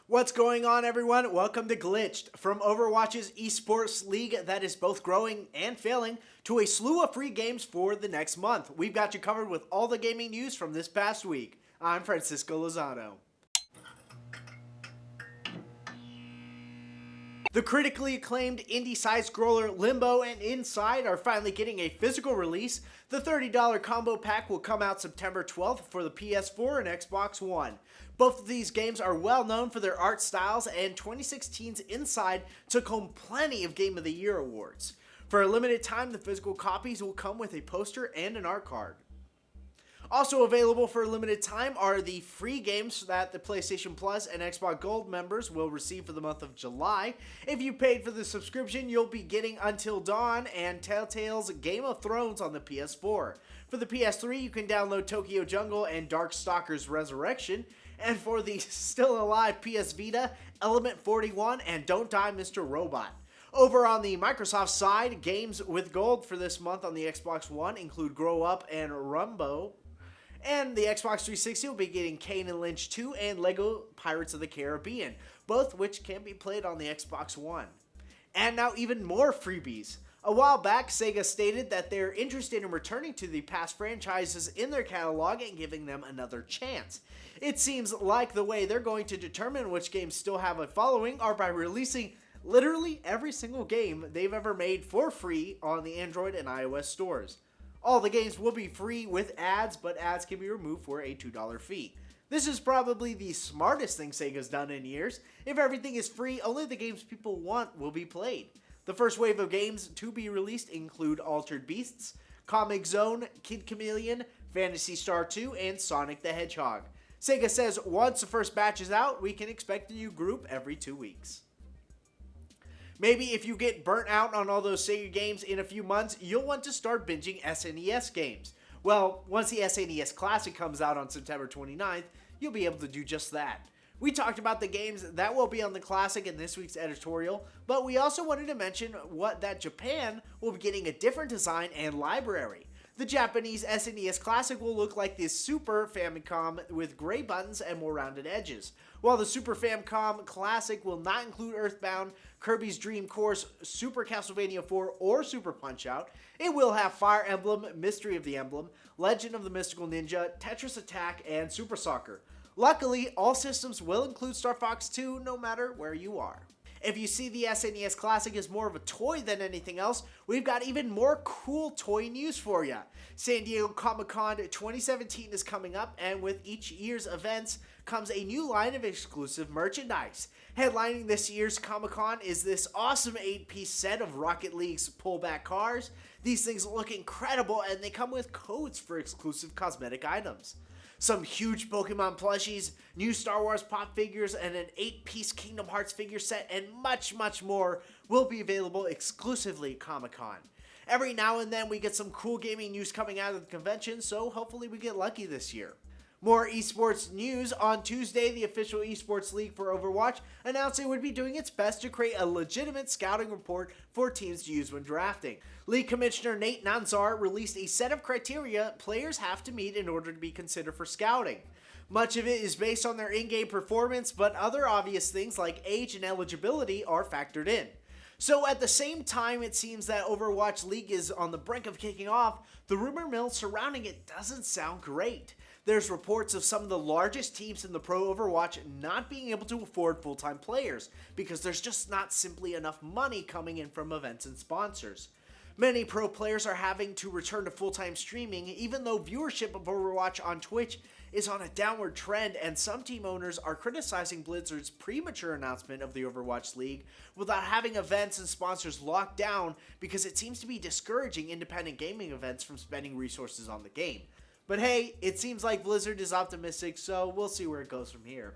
What's going on, everyone? Welcome to Glitched, from Overwatch's esports league that is both growing and failing to a slew of free games for the next month. We've got you covered with all the gaming news from this past week. I'm Francisco Lozano. The critically acclaimed indie side-scroller Limbo and Inside are finally getting a physical release. The $30 combo pack will come out September 12th for the PS4 and Xbox One. Both of these games are well known for their art styles, and 2016's Inside took home plenty of Game of the Year awards. For a limited time, the physical copies will come with a poster and an art card. Also available for a limited time are the free games that the PlayStation Plus and Xbox Gold members will receive for the month of July. If you paid for the subscription, you'll be getting Until Dawn and Telltale's Game of Thrones on the PS4. For the PS3, you can download Tokyo Jungle and Darkstalkers Resurrection. And for the still alive PS Vita, Element 41 and Don't Die Mr. Robot. Over on the Microsoft side, games with gold for this month on the Xbox One include Grow Up and Rumbo. And the Xbox 360 will be getting Kane and Lynch 2 and Lego Pirates of the Caribbean, both which can be played on the Xbox One. And now even more freebies. A while back, Sega stated that they're interested in returning to the past franchises in their catalog and giving them another chance. It seems like the way they're going to determine which games still have a following are by releasing literally every single game they've ever made for free on the Android and iOS stores. All the games will be free with ads, but ads can be removed for a $2 fee. This is probably the smartest thing Sega's done in years. If everything is free, only the games people want will be played. The first wave of games to be released include Altered Beasts, Comic Zone, Kid Chameleon, Phantasy Star 2, and Sonic the Hedgehog. Sega says once the first batch is out, we can expect a new group every 2 weeks. Maybe if you get burnt out on all those Sega games in a few months, you'll want to start binging SNES games. Well, once the SNES Classic comes out on September 29th, you'll be able to do just that. We talked about the games that will be on the Classic in this week's editorial, but we also wanted to mention that Japan will be getting a different design and library. The Japanese SNES Classic will look like the Super Famicom with gray buttons and more rounded edges, while the Super Famicom Classic will not include Earthbound, Kirby's Dream Course, Super Castlevania 4, or Super Punch-Out. It will have Fire Emblem, Mystery of the Emblem, Legend of the Mystical Ninja, Tetris Attack, and Super Soccer. Luckily, all systems will include Star Fox 2 no matter where you are. If you see the SNES Classic as more of a toy than anything else, we've got even more cool toy news for you. San Diego Comic-Con 2017 is coming up, and with each year's events comes a new line of exclusive merchandise. Headlining this year's Comic-Con is this awesome 8-piece set of Rocket League's pullback cars. These things look incredible, and they come with codes for exclusive cosmetic items. Some huge Pokemon plushies, new Star Wars pop figures, and an 8-piece Kingdom Hearts figure set, and much, much more will be available exclusively at Comic-Con. Every now and then we get some cool gaming news coming out of the convention, so hopefully we get lucky this year. More esports news. On Tuesday, the official esports league for Overwatch announced it would be doing its best to create a legitimate scouting report for teams to use when drafting. League Commissioner Nate Nanzar released a set of criteria players have to meet in order to be considered for scouting. Much of it is based on their in-game performance, but other obvious things like age and eligibility are factored in. So at the same time it seems that Overwatch League is on the brink of kicking off, the rumor mill surrounding it doesn't sound great. There's reports of some of the largest teams in the Pro Overwatch not being able to afford full-time players because there's just not simply enough money coming in from events and sponsors. Many pro players are having to return to full-time streaming, even though viewership of Overwatch on Twitch is on a downward trend, and some team owners are criticizing Blizzard's premature announcement of the Overwatch League without having events and sponsors locked down because it seems to be discouraging independent gaming events from spending resources on the game. But hey, it seems like Blizzard is optimistic, so we'll see where it goes from here.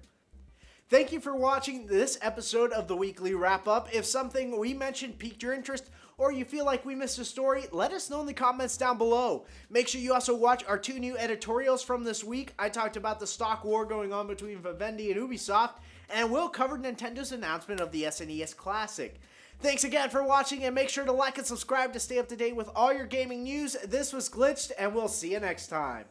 Thank you for watching this episode of the Weekly Wrap-Up. If something we mentioned piqued your interest, or you feel like we missed a story, let us know in the comments down below. Make sure you also watch our 2 new editorials from this week. I talked about the stock war going on between Vivendi and Ubisoft, and Will covered Nintendo's announcement of the SNES Classic. Thanks again for watching, and make sure to like and subscribe to stay up to date with all your gaming news. This was Glitched, and we'll see you next time.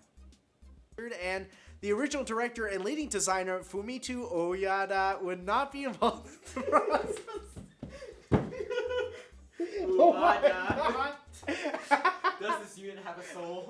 And The original director and leading designer Fumito Oyada would not be involved in the process. Oh my god. Does this unit have a soul?